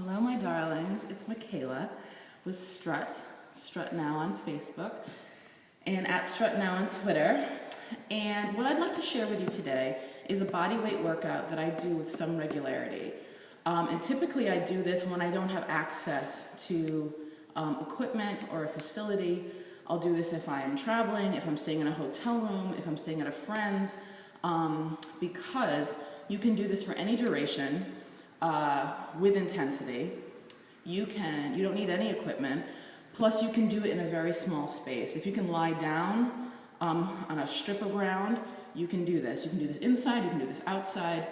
Hello, my darlings. It's Michaela with Strut Now on Facebook, and at Strut Now on Twitter. And what I'd like to share with you today is a body weight workout that I do with some regularity. And typically I do this when I don't have access to equipment or a facility. I'll do this if I am traveling, if I'm staying in a hotel room, if I'm staying at a friend's, because you can do this for any duration with intensity. You don't need any equipment. Plus, you can do it in a very small space. If you can lie down on a strip of ground, you can do this. You can do this inside, you can do this outside.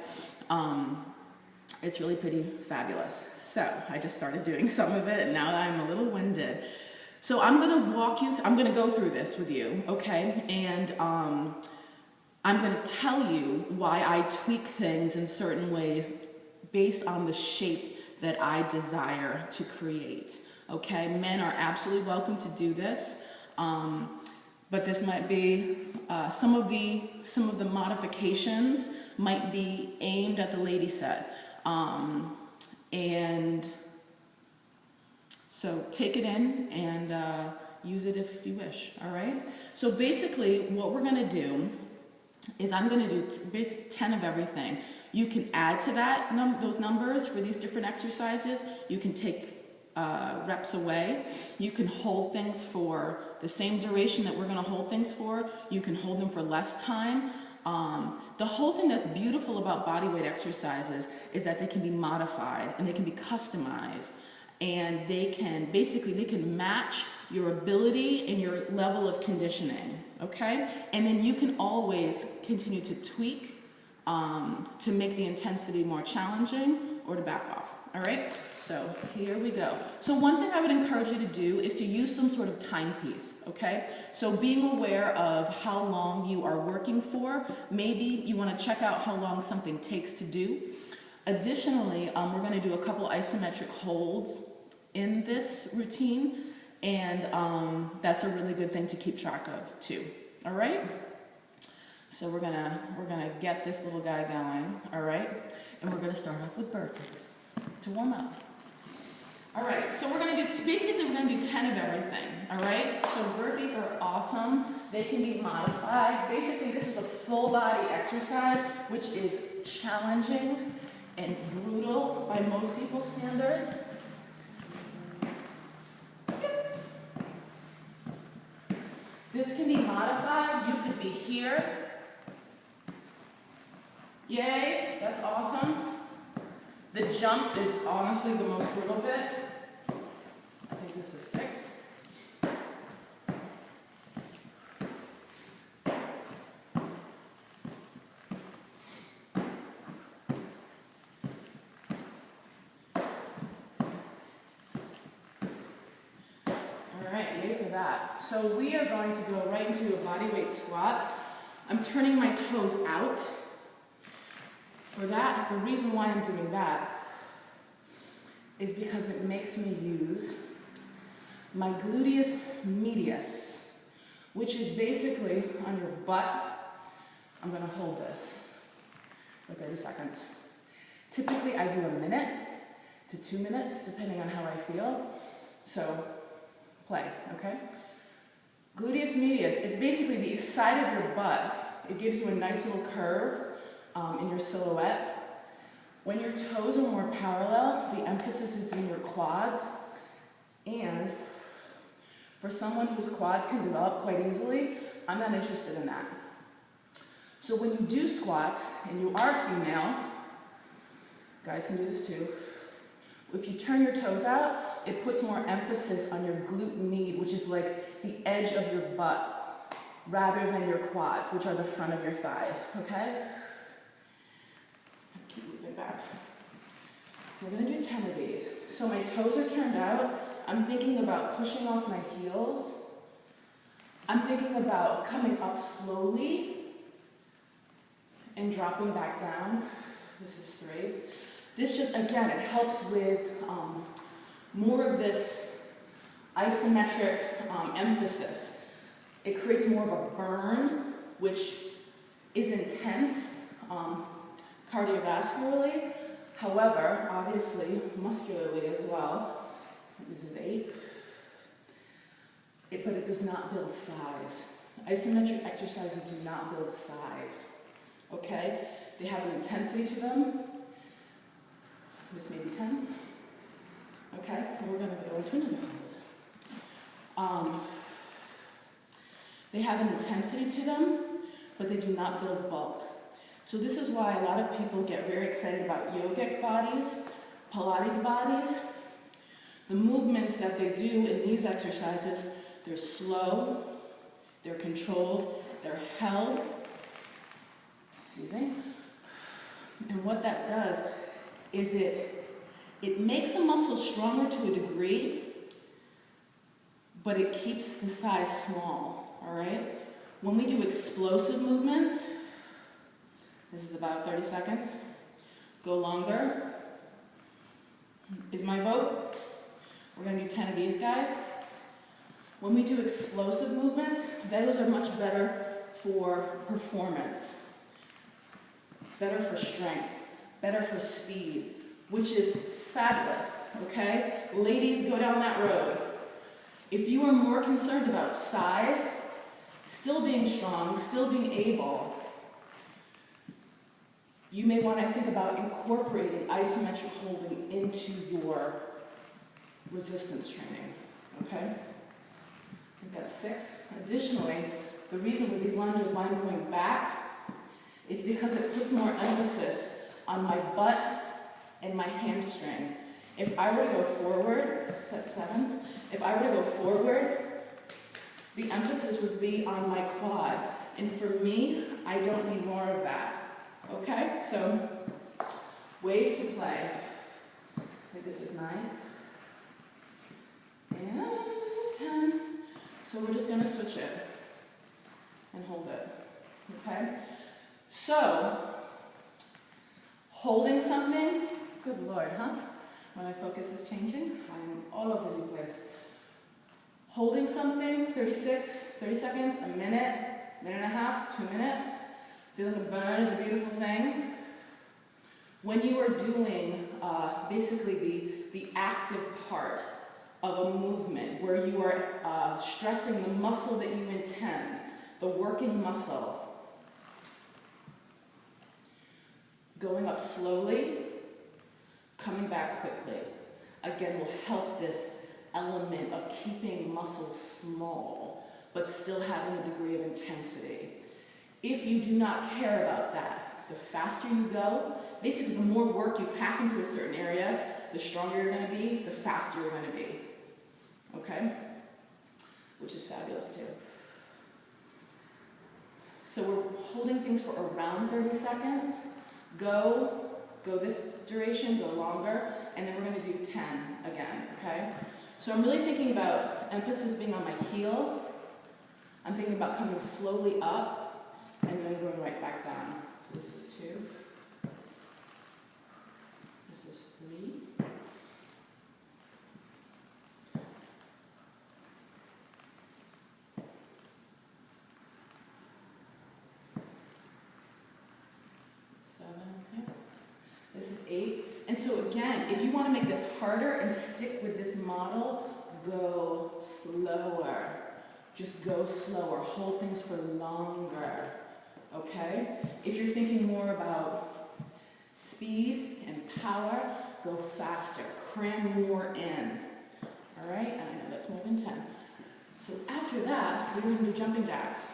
It's really pretty fabulous. So I just started doing some of it, and now I'm a little winded. So I'm gonna go through this with you, okay? And I'm gonna tell you why I tweak things in certain ways based on the shape that I desire to create, okay? Men are absolutely welcome to do this, but this might be, some of the modifications might be aimed at the lady set. And so take it in and use it if you wish, all right? So basically what we're gonna do is I'm gonna do 10 of everything. You can add to that those numbers for these different exercises. You can take reps away. You can hold things for the same duration that we're gonna hold things for. You can hold them for less time. The whole thing that's beautiful about bodyweight exercises is that they can be modified and they can be customized, and they can match your ability and your level of conditioning, okay? And then you can always continue to tweak to make the intensity more challenging or to back off, all right? So here we go. So one thing I would encourage you to do is to use some sort of timepiece, okay? So being aware of how long you are working for, maybe you wanna check out how long something takes to do. Additionally, we're gonna do a couple isometric holds in this routine, and that's a really good thing to keep track of too, all right? So we're gonna get this little guy going, all right? And we're gonna start off with burpees to warm up. All right, so we're gonna do 10 of everything, all right? So burpees are awesome. They can be modified. Basically, this is a full body exercise, which is challenging and brutal by most people's standards. This can be modified. You could be here. Yay, that's awesome. The jump is honestly the most brutal bit. I think this is 6. All right, yay for that. So we are going to go right into a bodyweight squat. I'm turning my toes out. For that, the reason why I'm doing that is because it makes me use my gluteus medius, which is basically on your butt. I'm gonna hold this for 30 seconds. Typically, I do a minute to 2 minutes, depending on how I feel. So, play, okay? Gluteus medius, it's basically the side of your butt. It gives you a nice little curve in your silhouette. When your toes are more parallel, the emphasis is in your quads. And for someone whose quads can develop quite easily, I'm not interested in that. So when you do squats, and you are female, guys can do this too, if you turn your toes out, it puts more emphasis on your glute med, which is like the edge of your butt, rather than your quads, which are the front of your thighs, okay? Keep moving back. We're gonna do 10 of these. So my toes are turned out. I'm thinking about pushing off my heels. I'm thinking about coming up slowly and dropping back down. This is 3. This just, again, it helps with more of this isometric emphasis. It creates more of a burn, which is intense cardiovascularly. However, obviously, muscularly as well, this is 8, but it does not build size. Isometric exercises do not build size, okay? They have an intensity to them. This may be 10, okay? And we're gonna go into another hold. They have an intensity to them, but they do not build bulk. So this is why a lot of people get very excited about yogic bodies, Pilates bodies. The movements that they do in these exercises, they're slow, they're controlled, they're held. Excuse me. And what that does is it makes a muscle stronger to a degree, but it keeps the size small, all right? When we do explosive movements, this is about 30 seconds, go longer, is my vote. We're gonna do 10 of these guys. When we do explosive movements, those are much better for performance, better for strength, better for speed, which is fabulous, okay? Ladies, go down that road. If you are more concerned about size, still being strong, still being able, you may want to think about incorporating isometric holding into your resistance training, okay? I think that's 6. Additionally, the reason with these lunges why I'm going back is because it puts more emphasis on my butt and my hamstring. If I were to go forward, that's 7, if I were to go forward, the emphasis would be on my quad. And for me, I don't need more of that. Okay, so ways to play. I think this is 9. And this is 10. So we're just going to switch it and hold it. Okay? So, holding something, good Lord, huh? When my focus is changing, I'm all over the place. Holding something, 30 seconds, a minute, minute and a half, 2 minutes. Feeling a burn is a beautiful thing. When you are doing basically the active part of a movement where you are stressing the muscle that you intend, the working muscle, going up slowly, coming back quickly, again will help this element of keeping muscles small, but still having a degree of intensity. If you do not care about that, the faster you go, basically the more work you pack into a certain area, the stronger you're going to be, the faster you're going to be. Okay? Which is fabulous too. So we're holding things for around 30 seconds. Go this duration, go longer, and then we're going to do 10 again, okay? So I'm really thinking about emphasis being on my heel. I'm thinking about coming slowly up and then going right back down. So this is 2. This is 3. This is 8. And so again, if you want to make this harder and stick with this model, go slower. Just go slower. Hold things for longer. Okay? If you're thinking more about speed and power, go faster. Cram more in. All right? And I know that's more than 10. So after that, we're going to do jumping jacks.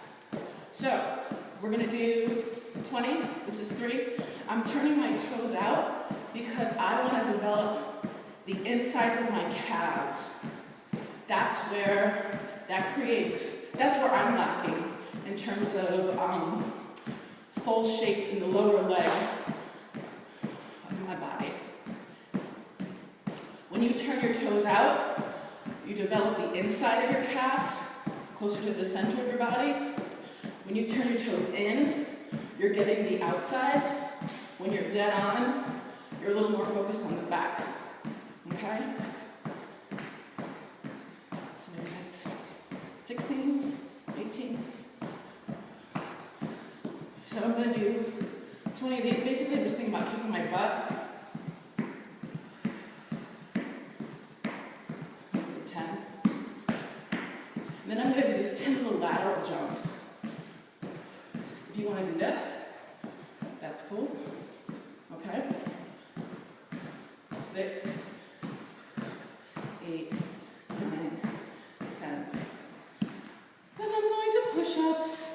So we're going to do 20. This is 3. I'm turning my toes out because I want to develop the insides of my calves. That's where that's where I'm lacking in terms of full shape in the lower leg of my body. When you turn your toes out, you develop the inside of your calves closer to the center of your body. When you turn your toes in, you're getting the outsides. When you're dead on, you're a little more focused on the back. Okay? So maybe that's 16, 18. So I'm going to do 20 of these. Basically, I'm just thinking about kicking my butt then I'm going to do these 10 little lateral jumps. If you want to do this, that's cool. Okay? 6, 8, 9, 10. Then I'm going to push-ups,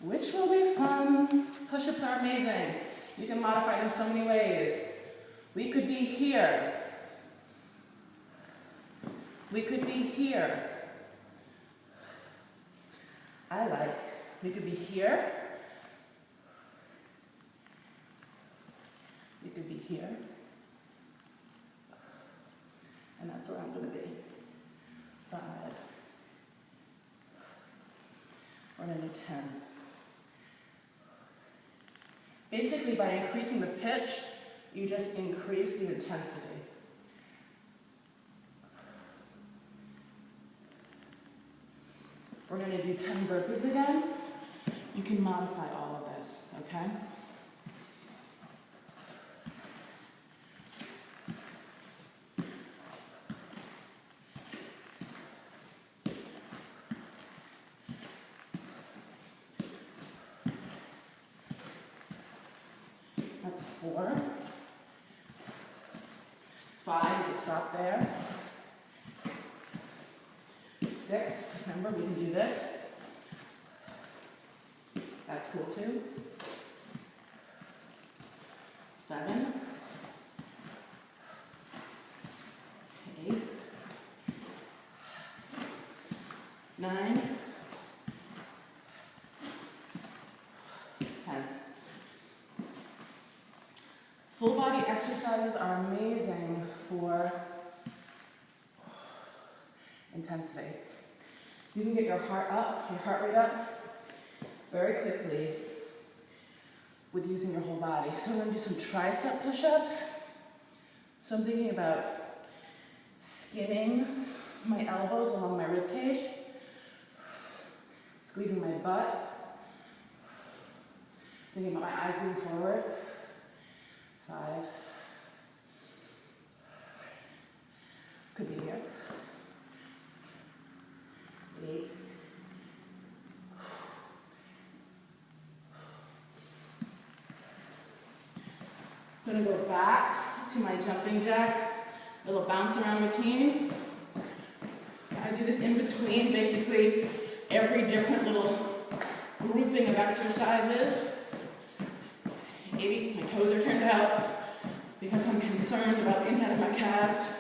which will be fun. Push-ups are amazing. You can modify them so many ways. We could be here. We could be here. We could be here. We could be here. And that's where I'm going to be. 5. We're going to do 10. Basically, by increasing the pitch, you just increase the intensity. We're going to do 10 burpees again. You can modify all of this, okay? That's 4. 5, you can stop there. 6, remember we can do this. That's cool too. 7. 8. 9. 10. Full body exercises are amazing for intensity. You can get your heart rate up very quickly with using your whole body. So I'm going to do some tricep push-ups. So I'm thinking about skimming my elbows along my rib cage, squeezing my butt, thinking about my eyes moving forward. 5. Could be here. 8. 'I'm going to go back to my jumping jack, little bounce around routine. I do this in between basically every different little grouping of exercises. Maybe my toes are turned out because I'm concerned about the inside of my calves.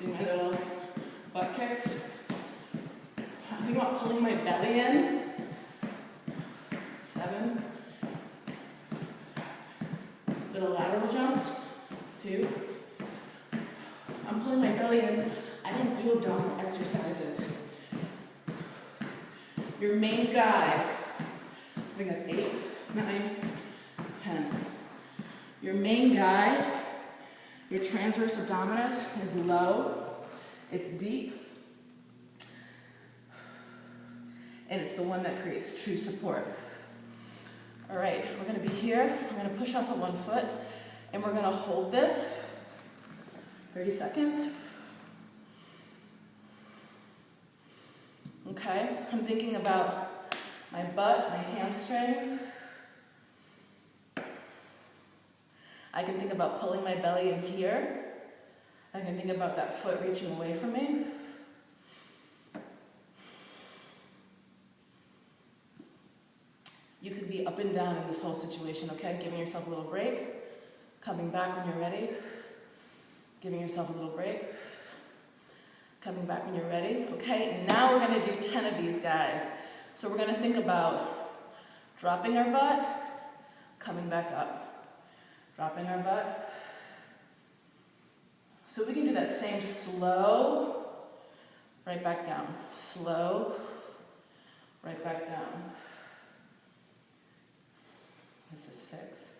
Do my little butt kicks. I'm thinking about pulling my belly in. 7. Little lateral jumps. 2. I'm pulling my belly in. I don't do abdominal exercises. Your main guy, I think that's 8, 9, 10. Your main guy, your transverse abdominis is low, it's deep, and it's the one that creates true support. All right, we're going to be here. We're going to push off at one foot, and we're going to hold this 30 seconds. Okay, I'm thinking about my butt, my hamstring. I can think about pulling my belly in here. I can think about that foot reaching away from me. You could be up and down in this whole situation, okay? Giving yourself a little break, coming back when you're ready, giving yourself a little break, coming back when you're ready, okay? And now we're gonna do 10 of these guys. So we're gonna think about dropping our butt, coming back up, dropping our butt. So we can do that same slow, right back down, slow, right back down. This is 6.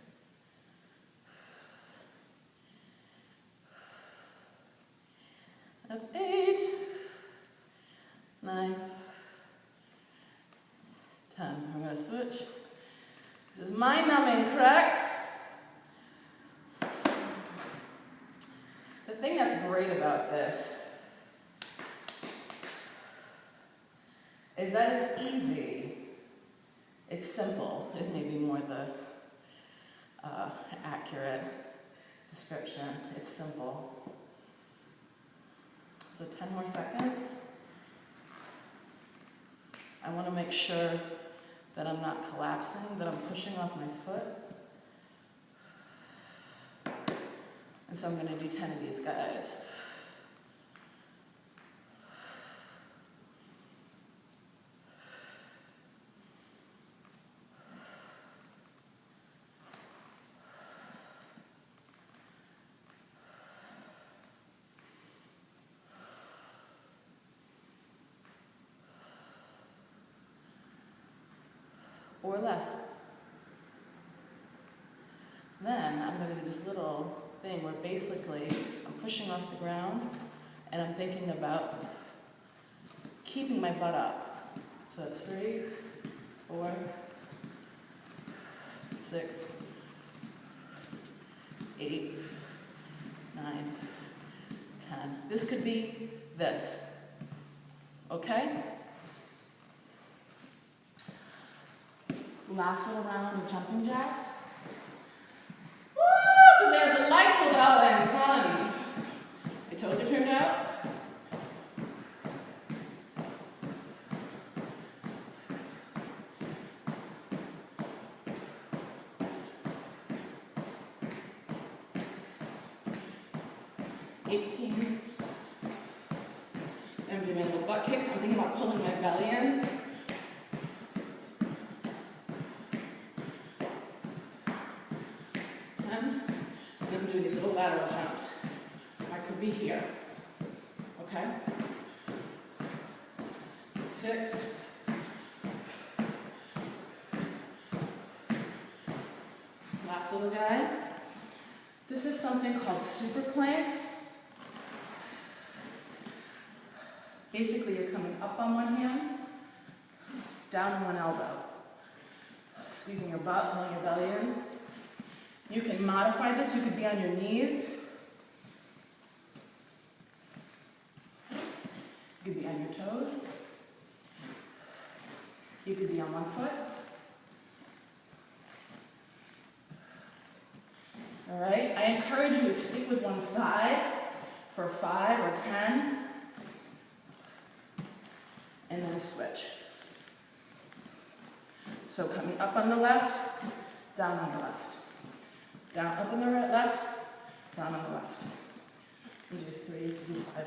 That's 8, 9, 10. I'm going to switch. This is mind-numbing, correct? The thing that's great about this is that it's easy. It's simple, is maybe more the accurate description. It's simple. So 10 more seconds. I want to make sure that I'm not collapsing, that I'm pushing off my foot. And so I'm going to do 10 of these guys. Or less. Then I'm going to do this little thing where basically I'm pushing off the ground and I'm thinking about keeping my butt up. So it's 3, 4, 6, 8, 9, 10. This could be this. Okay? Last little round of jumping jacks. Woo! Because they are delightful, darlings. Run. My toes are turned out. $18. I'm doing my little butt kicks. I'm thinking about pulling my belly in. I'm doing these little lateral jumps. I could be here. Okay? 6. Last little guy. This is something called super plank. Basically, you're coming up on one hand, down on one elbow. Squeezing your butt, pulling your belly in. You can modify this. You could be on your knees. You could be on your toes. You could be on one foot. All right? I encourage you to stick with one side for 5 or 10, and then switch. So coming up on the left, down on the left. Down, up on the right, left, down on the left. We do 3, we do 5.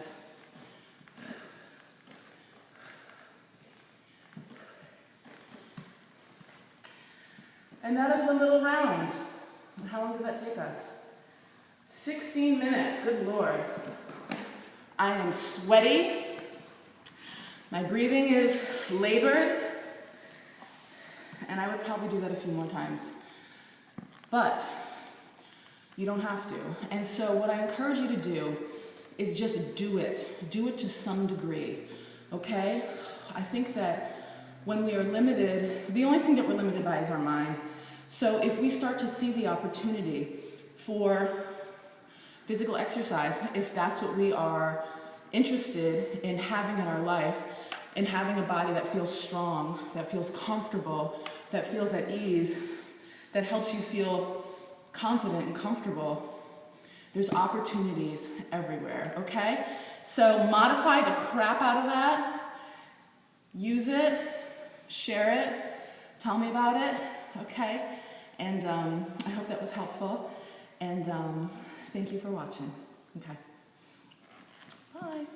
And that is one little round. How long did that take us? 16 minutes, good Lord. I am sweaty. My breathing is labored. And I would probably do that a few more times. But you don't have to. And so what I encourage you to do is just do it. Do it to some degree, okay? I think that when we are limited, the only thing that we're limited by is our mind. So if we start to see the opportunity for physical exercise, if that's what we are interested in having in our life, and having a body that feels strong, that feels comfortable, that feels at ease, that helps you feel confident and comfortable, there's opportunities everywhere, okay? So modify the crap out of that, use it, share it, tell me about it, okay? And I hope that was helpful, and thank you for watching, okay? Bye.